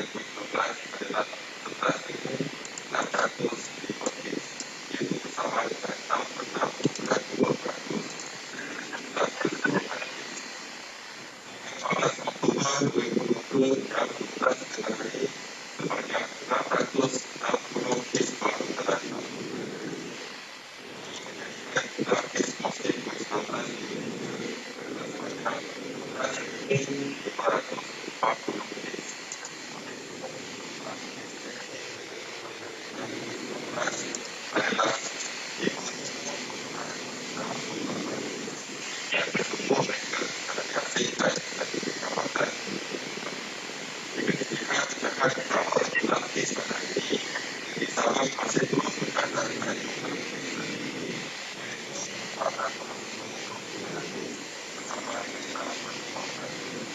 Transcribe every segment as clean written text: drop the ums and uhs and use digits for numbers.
2015 adalah 11,605 kes, iaitu bersama dengan 66,2%. 14 Oktober 2020 yang telah ditangani sebanyak 660 kes baru telah dilaporkan. Jumlah kes positif COVID-19 adalah sebanyak 12,540 kes. Adalah yang kesemua mereka telah dihasilkan dari kawasan. Jika dilihat setakat berapa jumlah kes pada hari ini, negeri Sabah masih terus berkaitan dengan jumlah kes tersebut. Bersama dengan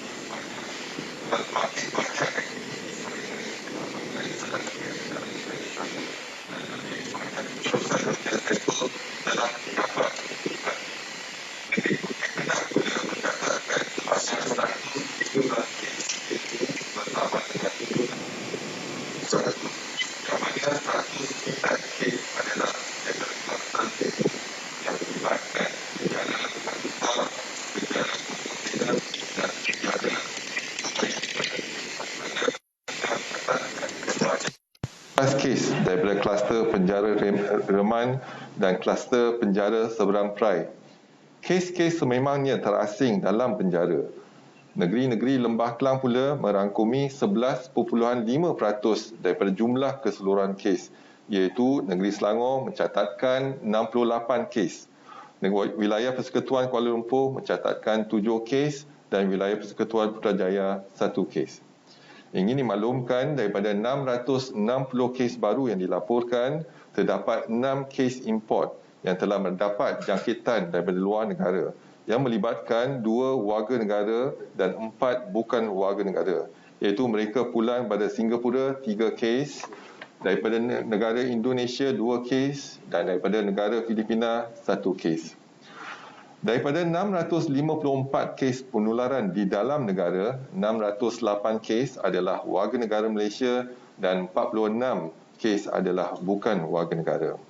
dalam perkembangan. Makin banyak aktiviti saling sedang dilakukan. Jurusan kerja tersebut telah dapat dilakukan. Negeri Putih Kedah juga mencatatkan sebanyak 113 kes iaitu bersama dengan tujuan 100, yang mana 109 kes adalah daripada kawasan tersebut yang melibatkan gejala besar, gejala kemungkinan dan gejala kes daripada kluster penjara Reman dan kluster penjara Seberang Perai. Kes-kes sememangnya terasing dalam penjara. Negeri-negeri Lembah Kelang pula merangkumi 11.5% daripada jumlah keseluruhan kes, iaitu negeri Selangor mencatatkan 68 kes. Wilayah Persekutuan Kuala Lumpur mencatatkan 7 kes dan wilayah Persekutuan Putrajaya 1 kes. Ingin dimaklumkan daripada 660 kes baru yang dilaporkan, terdapat 6 kes import yang telah mendapat jangkitan daripada luar negara yang melibatkan 2 warga negara dan 4 bukan warga negara, iaitu mereka pulang pada Singapura 3 kes, daripada negara Indonesia 2 kes dan daripada negara Filipina 1 kes. Daripada 654 kes penularan di dalam negara, 608 kes adalah warga negara Malaysia dan 46 kes adalah bukan warga negara.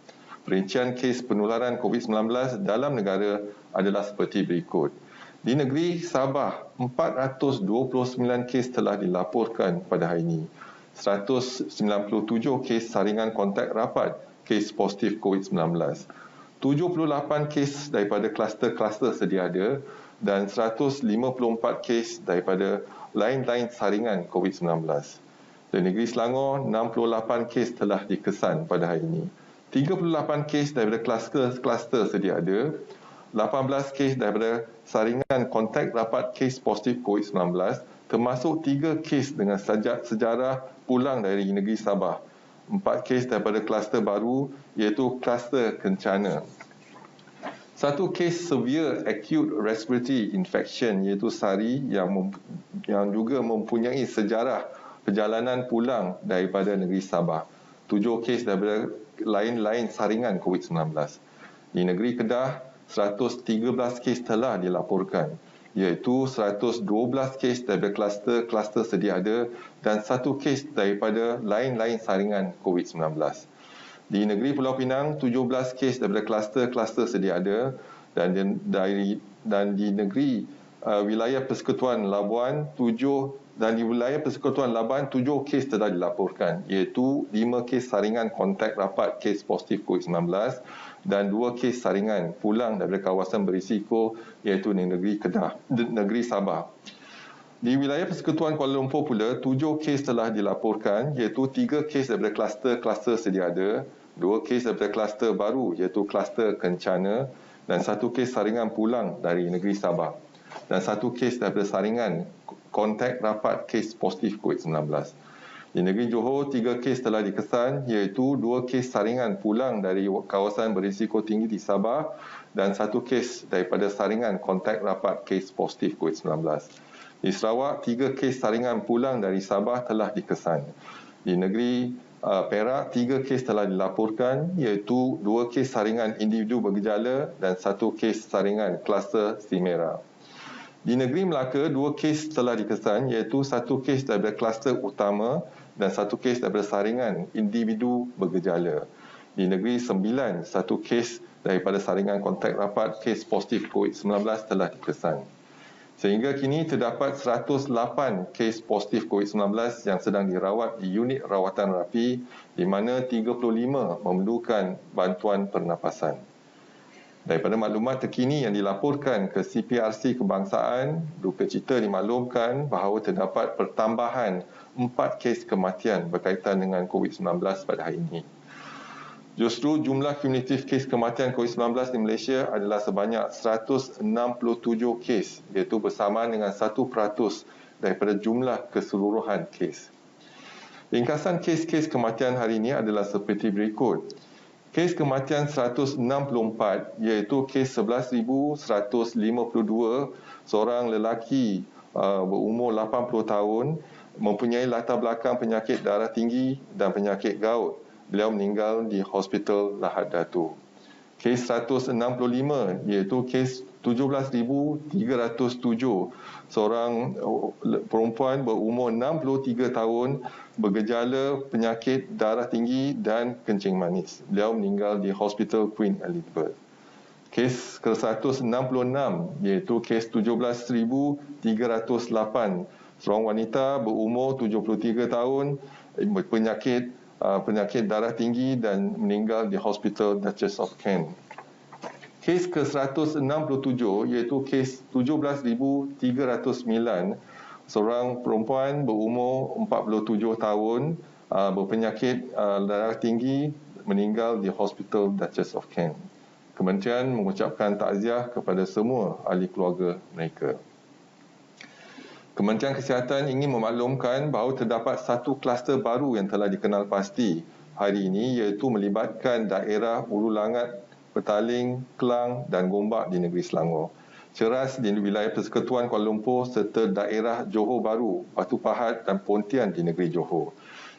Perincian kes penularan COVID-19 dalam negara adalah seperti berikut. Di negeri Sabah, 429 kes telah dilaporkan pada hari ini. 197 kes saringan kontak rapat kes positif COVID-19. 78 kes daripada kluster-kluster sedia ada dan 154 kes daripada lain-lain saringan COVID-19. Di negeri Selangor, 68 kes telah dikesan pada hari ini. 38 kes daripada kluster sedia ada, 18 kes daripada saringan kontak rapat kes positif COVID-19, termasuk 3 kes dengan sejarah pulang dari negeri Sabah. 4 kes daripada kluster baru iaitu kluster Kencana. 1 kes severe acute respiratory infection iaitu SARI yang juga mempunyai sejarah perjalanan pulang daripada negeri Sabah. 7 kes daripada lain-lain saringan COVID-19. Di negeri Kedah, 113 kes telah dilaporkan, iaitu 112 kes daripada kluster sedia ada dan 1 kes daripada lain-lain saringan COVID-19. Di negeri Pulau Pinang, 17 kes daripada kluster sedia ada dan di negeri wilayah Persekutuan Labuan, 7 kes telah dilaporkan, iaitu 5 kes saringan kontak rapat kes positif COVID-19 dan 2 kes saringan pulang daripada kawasan berisiko iaitu di negeri Kedah, negeri Sabah. Di wilayah Persekutuan Kuala Lumpur pula, 7 kes telah dilaporkan, iaitu 3 kes daripada kluster sedia ada, 2 kes daripada kluster baru iaitu kluster Kencana dan 1 kes saringan pulang dari negeri Sabah dan 1 kes daripada saringan kontak rapat kes positif COVID-19. Di negeri Johor, 3 kes telah dikesan, iaitu 2 kes saringan pulang dari kawasan berisiko tinggi di Sabah dan 1 kes daripada saringan kontak rapat kes positif COVID-19. Di Sarawak, 3 kes saringan pulang dari Sabah telah dikesan. Di negeri Perak, 3 kes telah dilaporkan, iaitu 2 kes saringan individu bergejala dan 1 kes saringan kluster Simera. Di negeri Melaka, 2 kes telah dikesan iaitu 1 kes daripada kluster utama dan 1 kes daripada saringan individu bergejala. Di negeri Sembilan, 1 kes daripada saringan kontak rapat kes positif COVID-19 telah dikesan. Sehingga kini terdapat 108 kes positif COVID-19 yang sedang dirawat di unit rawatan rapi di mana 35 memerlukan bantuan pernafasan. Daripada maklumat terkini yang dilaporkan ke CPRC Kebangsaan, duka cita dimaklumkan bahawa terdapat pertambahan 4 kes kematian berkaitan dengan COVID-19 pada hari ini. Justru jumlah kumulatif kes kematian COVID-19 di Malaysia adalah sebanyak 167 kes, iaitu bersamaan dengan 1% daripada jumlah keseluruhan kes. Ringkasan kes-kes kematian hari ini adalah seperti berikut. Kes kematian 164 iaitu kes 11,152 seorang lelaki berumur 80 tahun mempunyai latar belakang penyakit darah tinggi dan penyakit gout. Beliau meninggal di Hospital Lahad Datu. Kes 165 iaitu kes 17,307 seorang perempuan berumur 63 tahun bergejala penyakit darah tinggi dan kencing manis. Beliau meninggal di Hospital Queen Elizabeth. Kes ke-166 iaitu kes 17,308 seorang wanita berumur 73 tahun penyakit darah tinggi dan meninggal di Hospital Duchess of Kent. Kes ke-167 iaitu kes 17,309 seorang perempuan berumur 47 tahun berpenyakit darah tinggi meninggal di Hospital Duchess of Kent. Kementerian mengucapkan takziah kepada semua ahli keluarga mereka. Kementerian Kesihatan ingin memaklumkan bahawa terdapat 1 kluster baru yang telah dikenal pasti hari ini iaitu melibatkan daerah Ulu Langat, Petaling, Kelang dan Gombak di negeri Selangor. Ceras di wilayah Persekutuan Kuala Lumpur serta daerah Johor Bahru, Batu Pahat dan Pontian di negeri Johor.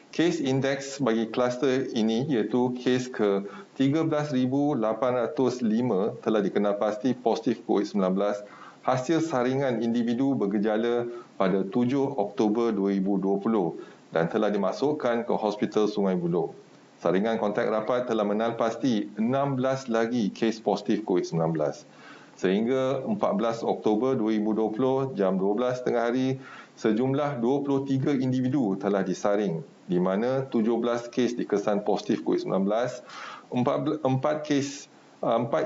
Kes indeks bagi kluster ini iaitu kes ke 13,805 telah dikenal pasti positif COVID-19 hasil saringan individu bergejala pada 7 Oktober 2020 dan telah dimasukkan ke Hospital Sungai Buloh. Saringan kontak rapat telah mengenal pasti 16 lagi kes positif COVID-19. Sehingga 14 Oktober 2020 jam 12 tengah hari, sejumlah 23 individu telah disaring di mana 17 kes dikesan positif COVID-19, 4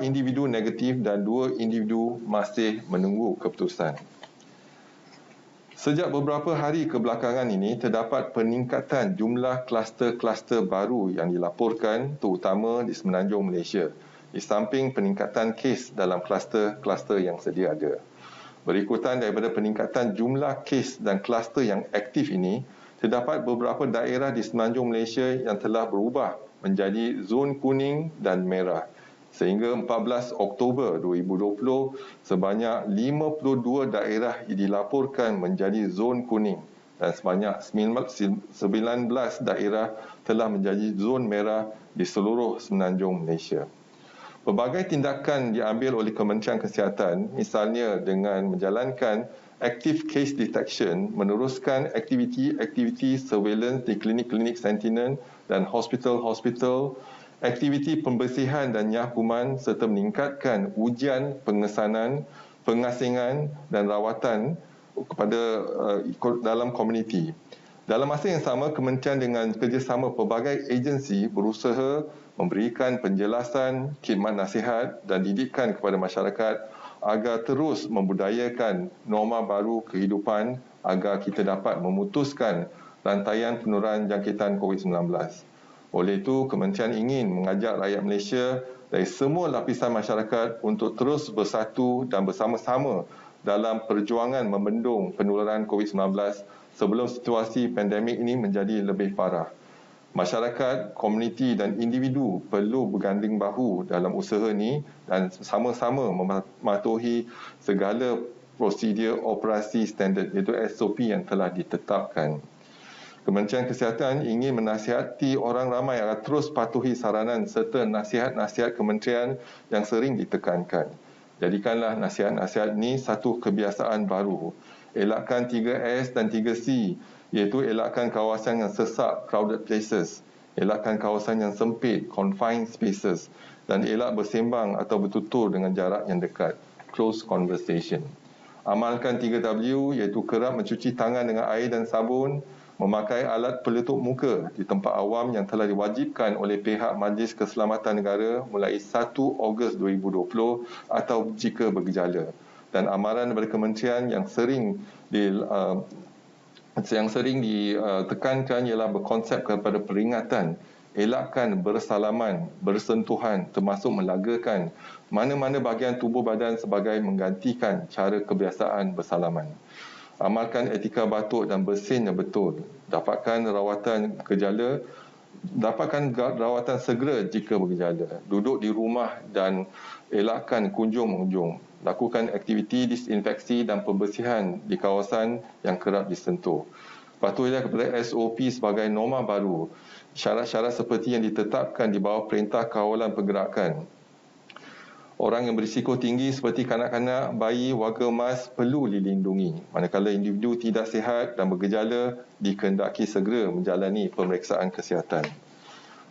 individu negatif dan 2 individu masih menunggu keputusan. Sejak beberapa hari kebelakangan ini, terdapat peningkatan jumlah kluster-kluster baru yang dilaporkan terutama di Semenanjung Malaysia, di samping peningkatan kes dalam kluster-kluster yang sedia ada. Berikutan daripada peningkatan jumlah kes dan kluster yang aktif ini, terdapat beberapa daerah di Semenanjung Malaysia yang telah berubah menjadi zon kuning dan merah. Sehingga 14 Oktober 2020, sebanyak 52 daerah dilaporkan menjadi zon kuning dan sebanyak 19 daerah telah menjadi zon merah di seluruh Semenanjung Malaysia. Pelbagai tindakan diambil oleh Kementerian Kesihatan, misalnya dengan menjalankan active case detection, meneruskan aktiviti-aktiviti surveillance di klinik-klinik sentinel dan hospital-hospital, aktiviti pembersihan dan nyakuman serta meningkatkan ujian pengesanan, pengasingan dan rawatan kepada dalam komuniti. Dalam masa yang sama, kementerian dengan kerjasama pelbagai agensi berusaha memberikan penjelasan, khidmat nasihat dan didikan kepada masyarakat agar terus membudayakan norma baru kehidupan agar kita dapat memutuskan rantaian penularan jangkitan COVID-19. Oleh itu, kementerian ingin mengajak rakyat Malaysia dari semua lapisan masyarakat untuk terus bersatu dan bersama-sama dalam perjuangan membendung penularan COVID-19 sebelum situasi pandemik ini menjadi lebih parah. Masyarakat, komuniti dan individu perlu berganding bahu dalam usaha ini dan sama-sama mematuhi segala prosedur operasi standard iaitu SOP yang telah ditetapkan. Kementerian Kesihatan ingin menasihati orang ramai agar terus patuhi saranan serta nasihat-nasihat kementerian yang sering ditekankan. Jadikanlah nasihat-nasihat ini satu kebiasaan baru. Elakkan 3S dan 3C, iaitu elakkan kawasan yang sesak, crowded places. Elakkan kawasan yang sempit, confined spaces. Dan elak bersembang atau bertutur dengan jarak yang dekat, close conversation. Amalkan 3W, iaitu kerap mencuci tangan dengan air dan sabun, memakai alat peletup muka di tempat awam yang telah diwajibkan oleh pihak Majlis Keselamatan Negara mulai 1 Ogos 2020 atau jika bergejala. Dan amaran daripada kementerian yang sering ditekankan ialah berkonsep kepada peringatan, elakkan bersalaman, bersentuhan termasuk melagakan mana-mana bahagian tubuh badan sebagai menggantikan cara kebiasaan bersalaman. Amalkan etika batuk dan bersin yang betul. Dapatkan rawatan segera jika bergejala. Duduk di rumah dan elakkan kunjung-mengunjung. Lakukan aktiviti disinfeksi dan pembersihan di kawasan yang kerap disentuh. Patuhilah kepada SOP sebagai norma baru. Syarat-syarat seperti yang ditetapkan di bawah Perintah Kawalan Pergerakan. Orang yang berisiko tinggi seperti kanak-kanak, bayi, warga emas perlu dilindungi. Manakala individu tidak sihat dan bergejala, dikehendaki segera menjalani pemeriksaan kesihatan.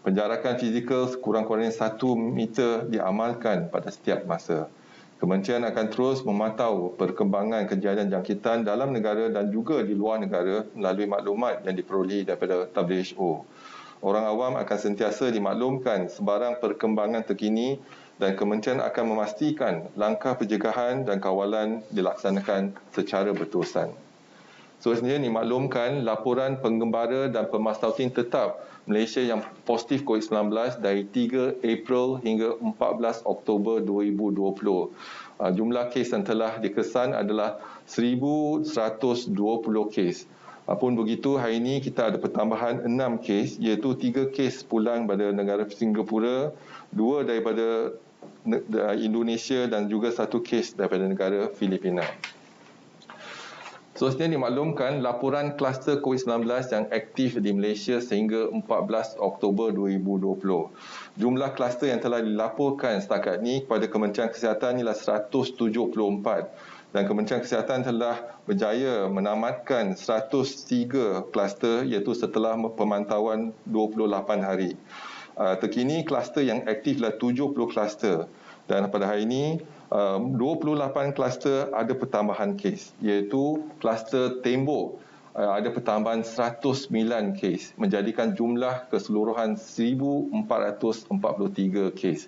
Penjarakan fizikal sekurang-kurangnya 1 meter diamalkan pada setiap masa. Kementerian akan terus memantau perkembangan kejadian jangkitan dalam negara dan juga di luar negara melalui maklumat yang diperolehi daripada WHO. Orang awam akan sentiasa dimaklumkan sebarang perkembangan terkini dan kementerian akan memastikan langkah pencegahan dan kawalan dilaksanakan secara berterusan. Seterusnya dimaklumkan laporan penggembara dan pemasautin tetap Malaysia yang positif COVID-19 dari 3 April hingga 14 Oktober 2020. Jumlah kes yang telah dikesan adalah 1,120 kes. Apapun begitu, hari ini kita ada pertambahan 6 kes, iaitu 3 kes pulang dari negara Singapura, 2 daripada Indonesia dan juga 1 kes daripada negara Filipina. Seterusnya dimaklumkan laporan kluster COVID-19 yang aktif di Malaysia sehingga 14 Oktober 2020. Jumlah kluster yang telah dilaporkan setakat ini kepada Kementerian Kesihatan ialah 174 dan Kementerian Kesihatan telah berjaya menamatkan 103 kluster iaitu setelah pemantauan 28 hari. Terkini kluster yang aktif adalah 70 kluster dan pada hari ini 28 kluster ada pertambahan kes iaitu kluster Tembok ada pertambahan 109 kes menjadikan jumlah keseluruhan 1,443 kes.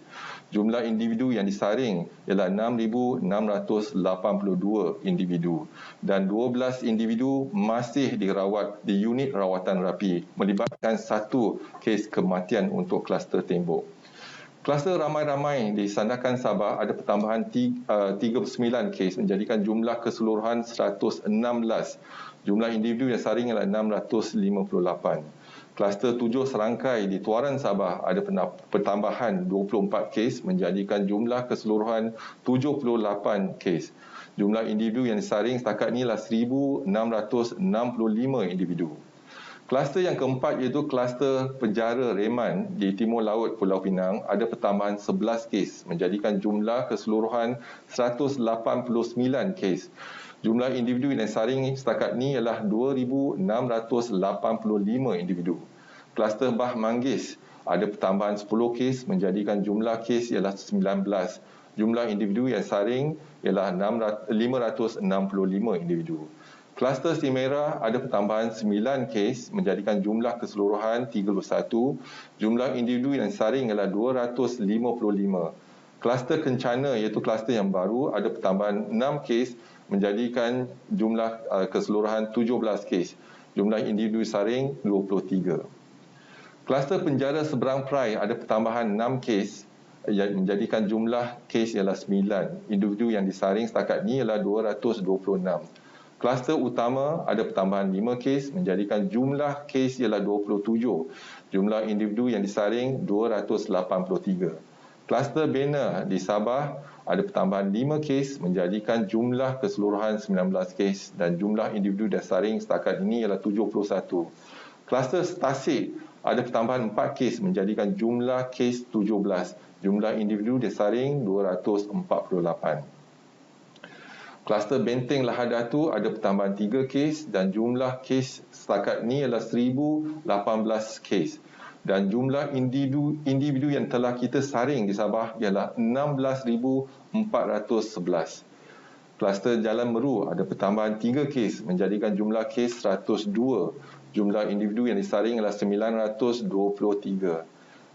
Jumlah individu yang disaring ialah 6,682 individu dan 12 individu masih dirawat di unit rawatan rapi melibatkan 1 kes kematian untuk kluster Tembok. Kluster ramai-ramai di Sandakan Sabah ada pertambahan 39 kes menjadikan jumlah keseluruhan 116. Jumlah individu yang saring adalah 658. Kluster 7 Serangkai di Tuaran Sabah ada pertambahan 24 kes menjadikan jumlah keseluruhan 78 kes. Jumlah individu yang disaring setakat ini adalah 1,665 individu. Kluster yang keempat iaitu kluster penjara Reman di Timur Laut Pulau Pinang ada pertambahan 11 kes menjadikan jumlah keseluruhan 189 kes. Jumlah individu yang disaring setakat ini ialah 2,685 individu. Kluster Bah Manggis ada pertambahan 10 kes menjadikan jumlah kes ialah 19. Jumlah individu yang disaring ialah 565 individu. Kluster Simera ada pertambahan 9 kes menjadikan jumlah keseluruhan 31. Jumlah individu yang disaring ialah 255. Kluster Kencana iaitu kluster yang baru ada pertambahan 6 kes menjadikan jumlah keseluruhan 17 kes. Jumlah individu disaring 23. Kluster Penjara Seberang Perai ada pertambahan 6 kes yang menjadikan jumlah kes ialah 9. Individu yang disaring setakat ini ialah 226. Kluster Utama ada pertambahan 5 kes menjadikan jumlah kes ialah 27. Jumlah individu yang disaring 283. Kluster Bena di Sabah ada pertambahan 5 kes menjadikan jumlah keseluruhan 19 kes dan jumlah individu disaring setakat ini ialah 71. Kluster Tasik ada pertambahan 4 kes menjadikan jumlah kes 17. Jumlah individu disaring 248. Kluster Benteng Lahad Datu ada pertambahan 3 kes dan jumlah kes setakat ni adalah 1018 kes. Dan jumlah individu yang telah kita saring di Sabah ialah 16,411. Kluster Jalan Meru ada pertambahan 3 kes menjadikan jumlah kes 102. Jumlah individu yang disaring adalah 923.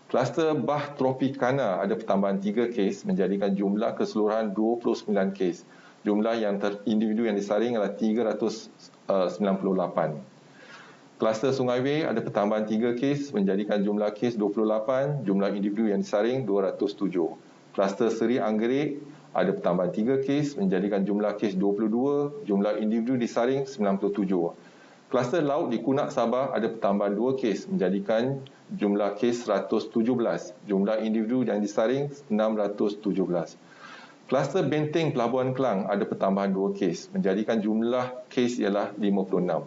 Kluster Bah Tropicana ada pertambahan 3 kes menjadikan jumlah keseluruhan 29 kes. Jumlah individu yang disaring adalah 398. Kluster Sungai Wei ada pertambahan 3 kes menjadikan jumlah kes 28, jumlah individu yang disaring 207. Kluster Seri Anggerik ada pertambahan 3 kes menjadikan jumlah kes 22, jumlah individu disaring 97. Kluster Laut di Kunak Sabah ada pertambahan 2 kes menjadikan jumlah kes 117, jumlah individu yang disaring 617. Kluster Benteng Pelabuhan Kelang ada pertambahan 2 kes menjadikan jumlah kes ialah 56.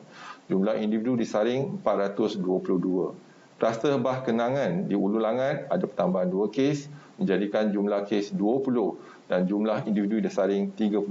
Jumlah individu disaring 422. Kluster Bah Kenangan di Ulu Langat ada pertambahan 2 kes menjadikan jumlah kes 20 dan jumlah individu disaring 38.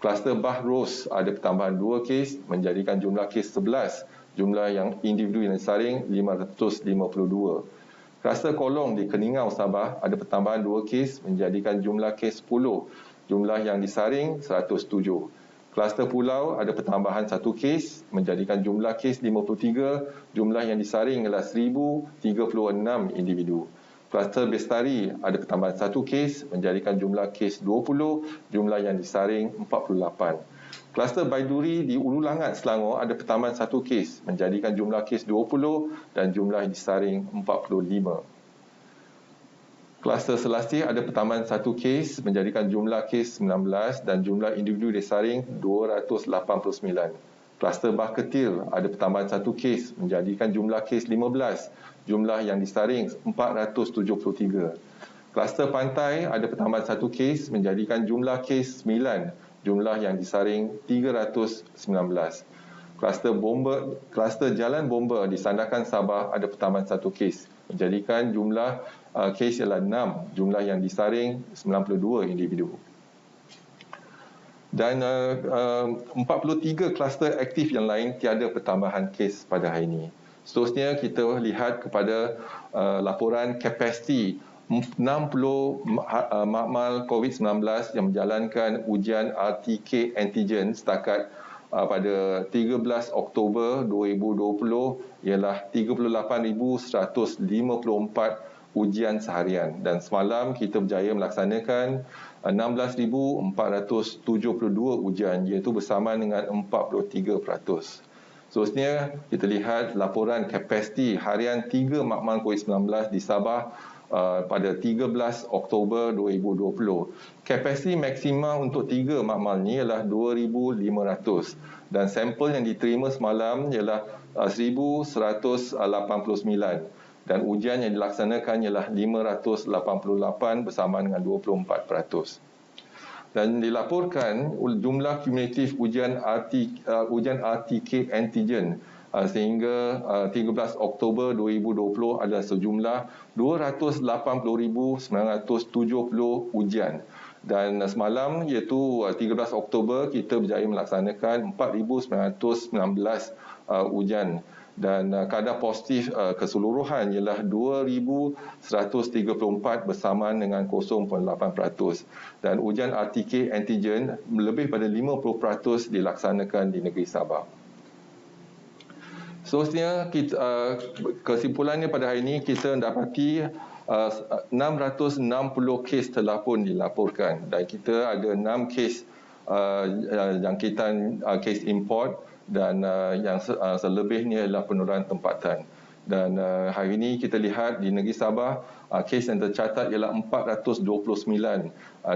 Kluster Bah Ros ada pertambahan 2 kes menjadikan jumlah kes 11. Jumlah yang individu yang disaring 552. Kluster Kolong di Keningau, Sabah ada pertambahan 2 kes menjadikan jumlah kes 10. Jumlah yang disaring 107. Kluster Pulau ada pertambahan 1 kes menjadikan jumlah kes 53. Jumlah yang disaring adalah 1,036 individu. Kluster Bestari ada pertambahan 1 kes menjadikan jumlah kes 20. Jumlah yang disaring 48. Kluster Baiduri di Ulu Langat, Selangor ada pertambahan 1 kes menjadikan jumlah kes 20 dan jumlah disaring 45. Kluster Selasih ada pertambahan 1 kes menjadikan jumlah kes 19 dan jumlah individu disaring 289. Kluster Bah Ketil ada pertambahan 1 kes menjadikan jumlah kes 15, jumlah yang disaring 473. Kluster Pantai ada pertambahan 1 kes menjadikan jumlah kes 9, jumlah yang disaring 319. Kluster Jalan Bomba di Sandakan, Sabah ada pertambahan 1 kes menjadikan jumlah kes ialah 6, jumlah yang disaring 92 individu. Dan 43 kluster aktif yang lain tiada pertambahan kes pada hari ini. Seterusnya kita lihat kepada laporan kapasiti 60 makmal COVID-19 yang menjalankan ujian RTK antigen setakat pada 13 Oktober 2020 ialah 38,154 ujian seharian dan semalam kita berjaya melaksanakan 16,472 ujian iaitu bersamaan dengan 43%. Seterusnya kita lihat laporan kapasiti harian 3 makmal COVID-19 di Sabah pada 13 Oktober 2020. Kapasiti maksima untuk 3 makmal ni ialah 2,500 dan sampel yang diterima semalam ialah 1,189 dan ujian yang dilaksanakan ialah 588 bersama dengan 24%. Dan dilaporkan jumlah kumulatif ujian RTK antigen sehingga 13 Oktober 2020 adalah sejumlah 280,970 ujian. Dan semalam iaitu 13 Oktober kita berjaya melaksanakan 4,919 ujian dan kadar positif keseluruhan ialah 2,134 bersamaan dengan 0.8%. Dan ujian RTK antigen lebih pada 50% dilaksanakan di negeri Sabah. Seterusnya, kesimpulannya pada hari ini kita mendapati 660 kes telah pun dilaporkan dan kita ada 6 kes jangkitan kes import dan yang selebihnya adalah penularan tempatan. Dan hari ini kita lihat di negeri Sabah kes yang tercatat ialah 429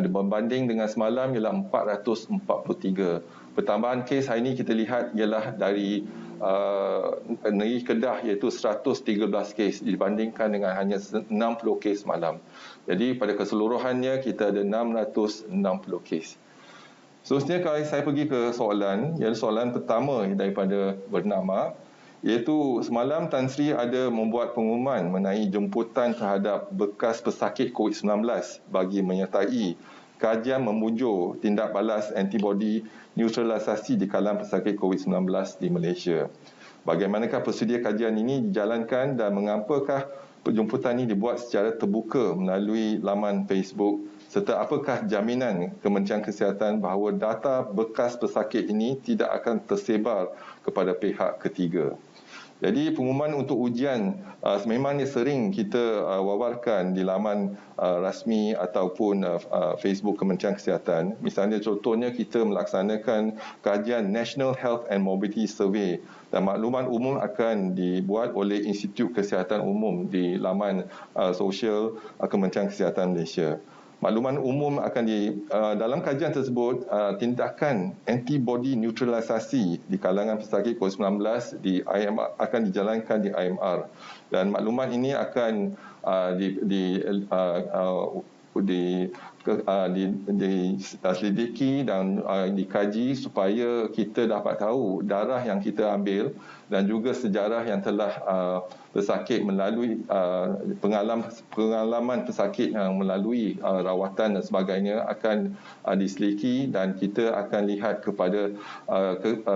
berbanding dengan semalam ialah 443. Pertambahan kes hari ini kita lihat ialah dari negeri Kedah iaitu 113 kes dibandingkan dengan hanya 60 kes malam. Jadi pada keseluruhannya kita ada 660 kes. Seterusnya kalau saya pergi ke soalan, iaitu soalan pertama daripada bernama Iaitu semalam Tan Sri ada membuat pengumuman mengenai jemputan terhadap bekas pesakit COVID-19 bagi menyertai kajian membujur tindak balas antibodi neutralisasi di kalangan pesakit COVID-19 di Malaysia. Bagaimanakah prosedur kajian ini dijalankan dan mengapakah penjemputan ini dibuat secara terbuka melalui laman Facebook, serta apakah jaminan Kementerian Kesihatan bahawa data bekas pesakit ini tidak akan tersebar kepada pihak ketiga. Jadi pengumuman untuk ujian memangnya sering kita wawarkan di laman rasmi ataupun Facebook Kementerian Kesihatan. Misalnya contohnya kita melaksanakan kajian National Health and Mobility Survey dan makluman umum akan dibuat oleh Institut Kesihatan Umum di laman sosial Kementerian Kesihatan Malaysia. Makluman umum akan dalam kajian tersebut, tindakan antibody neutralisasi di kalangan pesakit COVID-19 di IMR akan dijalankan di IMR, dan maklumat ini akan diselidiki dan dikaji supaya kita dapat tahu darah yang kita ambil dan juga sejarah yang telah pesakit melalui pengalaman pesakit yang melalui rawatan dan sebagainya akan diselidiki, dan kita akan lihat kepada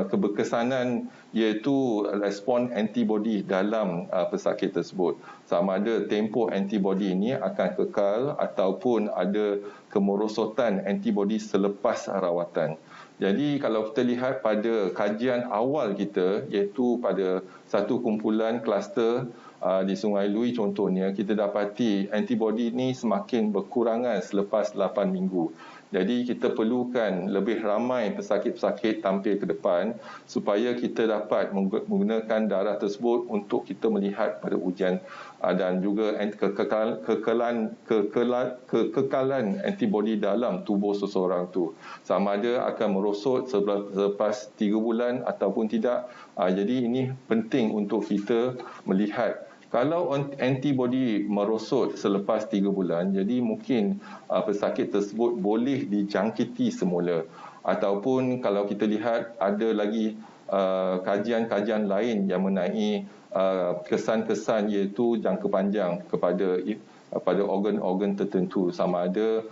keberkesanan iaitu respon antibodi dalam pesakit tersebut. Sama ada tempoh antibodi ini akan kekal ataupun ada kemerosotan antibodi selepas rawatan. Jadi kalau kita lihat pada kajian awal kita, iaitu pada satu kumpulan kluster di Sungai Lui contohnya, kita dapati antibodi ini semakin berkurangan selepas 8 minggu. Jadi kita perlukan lebih ramai pesakit-pesakit tampil ke depan supaya kita dapat menggunakan darah tersebut untuk kita melihat pada ujian dan juga kekekalan antibodi dalam tubuh seseorang tu. Sama ada akan merosot selepas 3 bulan ataupun tidak. Jadi ini penting untuk kita melihat. Kalau antibodi merosot selepas 3 bulan, jadi mungkin pesakit tersebut boleh dijangkiti semula. Ataupun kalau kita lihat ada lagi kajian-kajian lain yang mengenai kesan-kesan iaitu jangka panjang pada organ-organ tertentu. Sama ada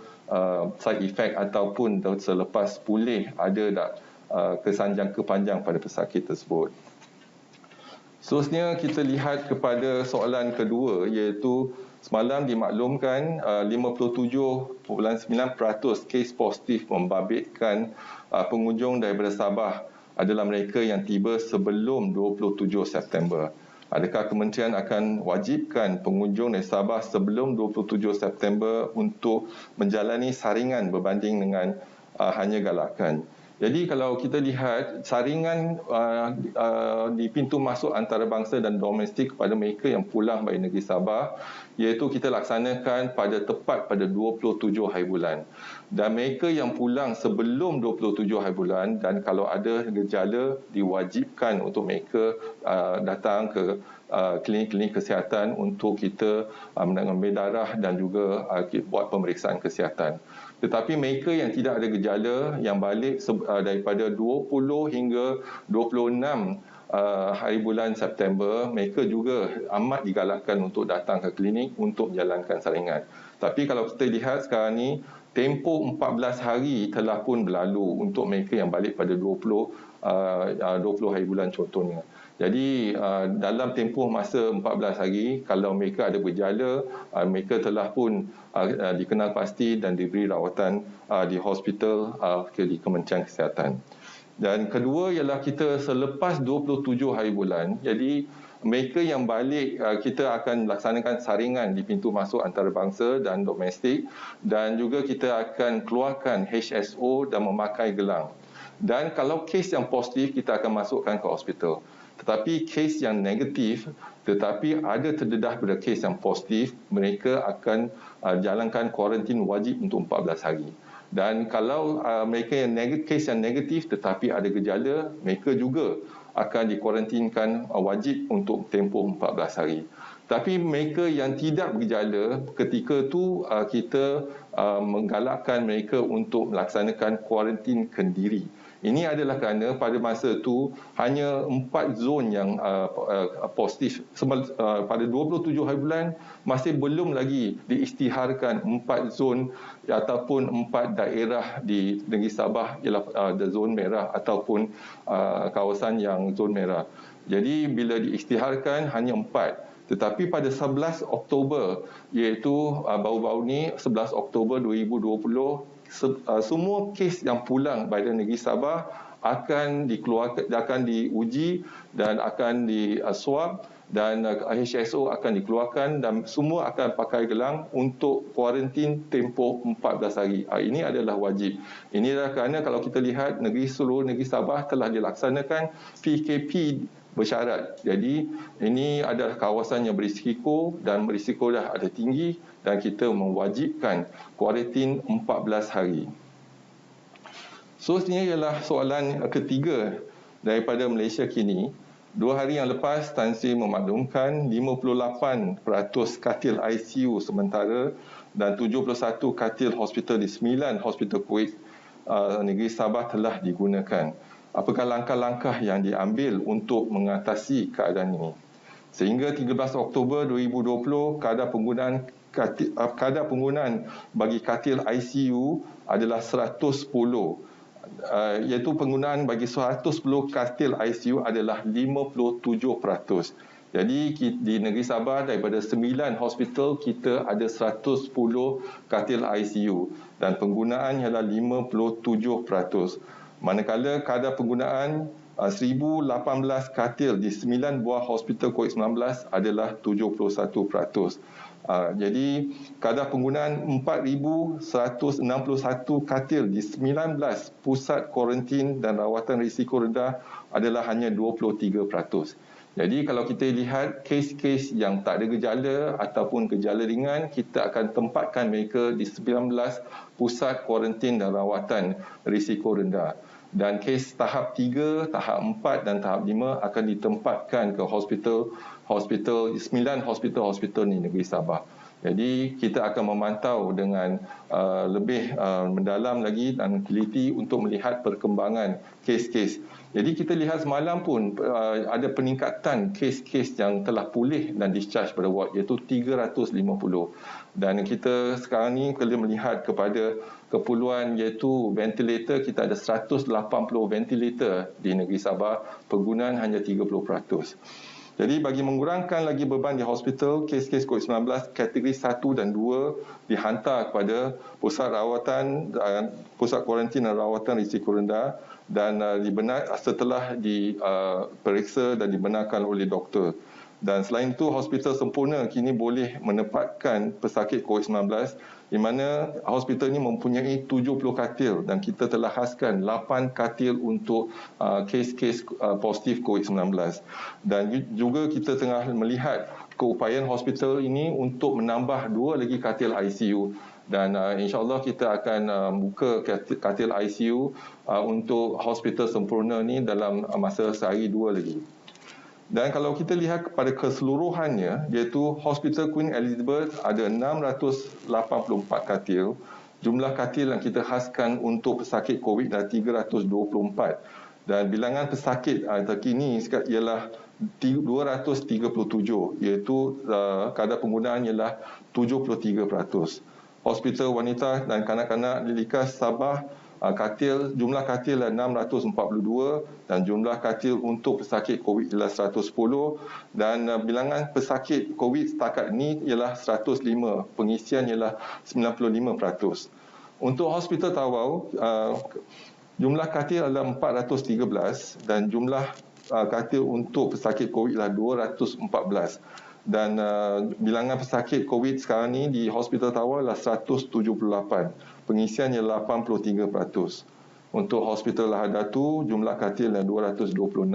side effect ataupun selepas pulih ada tak kesan jangka panjang pada pesakit tersebut. Seterusnya kita lihat kepada soalan kedua, iaitu semalam dimaklumkan 57.9% kes positif membabitkan pengunjung daripada Sabah adalah mereka yang tiba sebelum 27 September. Adakah kementerian akan wajibkan pengunjung dari Sabah sebelum 27 September untuk menjalani saringan berbanding dengan hanya galakan? Jadi kalau kita lihat saringan di pintu masuk antarabangsa dan domestik kepada mereka yang pulang dari negeri Sabah, iaitu kita laksanakan tepat pada 27 hari bulan. Dan mereka yang pulang sebelum 27 hari bulan dan kalau ada gejala diwajibkan untuk mereka datang ke klinik-klinik kesihatan untuk kita mengambil darah dan juga buat pemeriksaan kesihatan. Tetapi mereka yang tidak ada gejala yang balik daripada 20 hingga 26 hari bulan September, mereka juga amat digalakkan untuk datang ke klinik untuk menjalankan saringan. Tapi kalau kita lihat sekarang ni, tempoh 14 hari telah pun berlalu untuk mereka yang balik pada 20 hari bulan contohnya. Jadi dalam tempoh masa 14 hari, kalau mereka ada berjala, mereka telah pun dikenal pasti dan diberi rawatan di hospital di Kementerian Kesihatan. Dan kedua ialah kita selepas 27 hari bulan, jadi mereka yang balik kita akan laksanakan saringan di pintu masuk antarabangsa dan domestik, dan juga kita akan keluarkan HSO dan memakai gelang. Dan kalau kes yang positif, kita akan masukkan ke hospital. Tetapi kes yang negatif tetapi ada terdedah pada kes yang positif, mereka akan jalankan kuarantin wajib untuk 14 hari. Dan kalau mereka yang kes yang negatif tetapi ada gejala, mereka juga akan dikuarantinkan wajib untuk tempoh 14 hari. Tapi mereka yang tidak bergejala, ketika tu kita menggalakkan mereka untuk melaksanakan kuarantin kendiri. Ini adalah kerana pada masa itu hanya 4 zon yang positif. Pada 27 hari bulan masih belum lagi diisytiharkan 4 zon ataupun 4 daerah di negeri Sabah ialah zon merah ataupun kawasan yang zon merah. Jadi bila diisytiharkan hanya 4. Tetapi pada 11 Oktober, iaitu baru-baru ni 11 Oktober 2020, semua kes yang pulang pada negeri Sabah akan dikeluarkan, akan diuji dan akan diswab dan HSO akan dikeluarkan dan semua akan pakai gelang untuk kuarantin tempoh 14 hari. Ini adalah wajib. Ini adalah kerana kalau kita lihat seluruh negeri Sabah telah dilaksanakan PKP bersyarat. Jadi ini adalah kawasan yang berisiko dan berisiko dah ada tinggi dan kita mewajibkan kuarantin 14 hari. So ini ialah soalan ketiga daripada Malaysia kini. 2 hari yang lepas Tan Sri memaklumkan 58% katil ICU sementara dan 71 katil hospital di 9 hospital Kuwait negeri Sabah telah digunakan. Apakah langkah-langkah yang diambil untuk mengatasi keadaan ini? Sehingga 13 Oktober 2020, kadar penggunaan bagi katil ICU adalah 110. Iaitu penggunaan bagi 110 katil ICU adalah 57%. Jadi di negeri Sabah daripada 9 hospital kita ada 110 katil ICU dan penggunaan ialah 57%. Manakala kadar penggunaan 1,018 katil di 9 buah hospital COVID-19 adalah 71%. Jadi kadar penggunaan 4,161 katil di 19 pusat kuarantin dan rawatan risiko rendah adalah hanya 23%. Jadi kalau kita lihat kes-kes yang tak ada gejala ataupun gejala ringan, kita akan tempatkan mereka di 19 pusat kuarantin dan rawatan risiko rendah. Dan kes tahap 3, tahap 4 dan tahap 5 akan ditempatkan ke hospital 9 hospital di negeri Sabah. Jadi kita akan memantau dengan lebih mendalam lagi dan teliti untuk melihat perkembangan kes-kes. Jadi kita lihat semalam pun ada peningkatan kes-kes yang telah pulih dan discharge pada ward iaitu 350. Dan kita sekarang ni kalau melihat kepada keperluan iaitu ventilator, kita ada 180 ventilator di negeri Sabah, penggunaan hanya 30%. Jadi bagi mengurangkan lagi beban di hospital, kes-kes COVID-19 kategori 1 dan 2 dihantar kepada pusat rawatan dan pusat kuarantin dan rawatan risiko rendah dan setelah diperiksa dan dibenarkan oleh doktor. Dan selain itu, hospital sempurna kini boleh menempatkan pesakit COVID-19 di mana hospital ini mempunyai 70 katil dan kita telah haskan 8 katil untuk kes-kes positif COVID-19. Dan juga kita tengah melihat keupayaan hospital ini untuk menambah 2 lagi katil ICU. Dan insyaAllah kita akan buka katil ICU untuk hospital sempurna ini dalam masa sehari 2 lagi. Dan kalau kita lihat kepada keseluruhannya, iaitu Hospital Queen Elizabeth ada 684 katil. Jumlah katil yang kita khaskan untuk pesakit COVID adalah 324. Dan bilangan pesakit terkini ialah 237, iaitu kadar penggunaan ialah 73%. Hospital Wanita dan Kanak-kanak Lilikas Sabah, jumlah katil adalah 642 dan jumlah katil untuk pesakit COVID ialah 110 dan bilangan pesakit COVID setakat ini ialah 105, pengisian ialah 95%. Untuk Hospital Tawau, jumlah katil adalah 413 dan jumlah katil untuk pesakit COVID ialah 214. Dan bilangan pesakit COVID sekarang ni di Hospital Tawau adalah 178. Pengisian ialah 83%. Untuk Hospital Lahadatu, jumlah katil adalah 226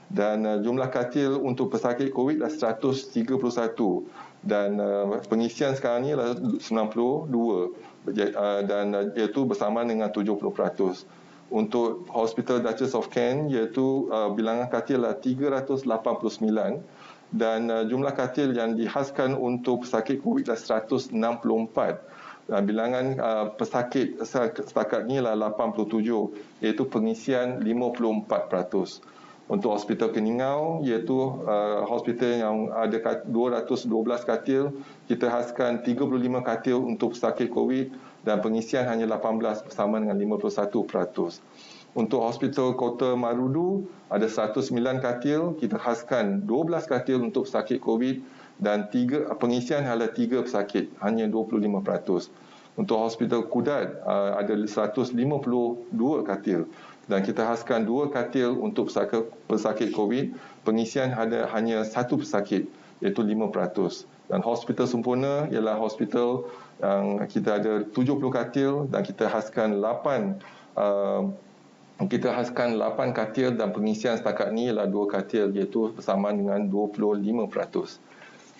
dan jumlah katil untuk pesakit COVID adalah 131 dan pengisian sekarang ni adalah 92 dan iaitu bersama dengan 70%. Untuk Hospital Duchess of Kent iaitu bilangan katil adalah 389 dan jumlah katil yang dihaskan untuk pesakit COVID adalah 164. Bilangan pesakit setakat ni lah 87, iaitu pengisian 54%. Untuk Hospital Keningau, iaitu hospital yang ada 212 katil, kita haskan 35 katil untuk pesakit COVID dan pengisian hanya 18 bersama dengan 51%. Untuk Hospital Kota Marudu, ada 109 katil, kita haskan 12 katil untuk pesakit COVID dan pengisian adalah 3 pesakit, hanya 25%. Untuk Hospital Kudat, ada 152 katil dan kita haskan 2 katil untuk pesakit COVID, pengisian hanya 1 pesakit, iaitu 5%. Dan Hospital Sempurna ialah hospital yang kita ada 70 katil dan kita haskan 8 katil dan pengisian setakat ni ialah 2 katil, iaitu bersamaan dengan 25%.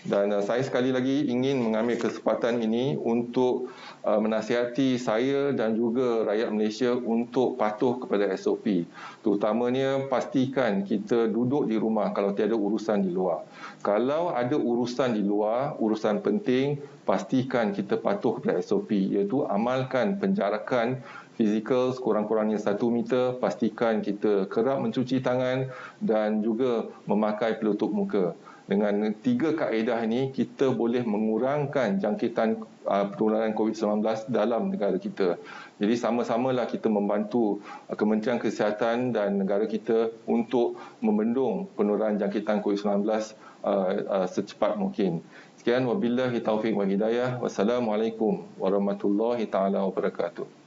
Dan saya sekali lagi ingin mengambil kesempatan ini untuk menasihati saya dan juga rakyat Malaysia untuk patuh kepada SOP. Terutamanya pastikan kita duduk di rumah kalau tiada urusan di luar. Kalau ada urusan di luar, urusan penting, pastikan kita patuh kepada SOP, iaitu amalkan penjarakan fizikal sekurang-kurangnya 1 meter, pastikan kita kerap mencuci tangan dan juga memakai penutup muka. Dengan 3 kaedah ini, kita boleh mengurangkan jangkitan penularan COVID-19 dalam negara kita. Jadi sama-samalah kita membantu Kementerian Kesihatan dan negara kita untuk membendung penularan jangkitan COVID-19 secepat mungkin. Sekian, wabillahi taufiq wal hidayah. Wassalamualaikum warahmatullahi taala wabarakatuh.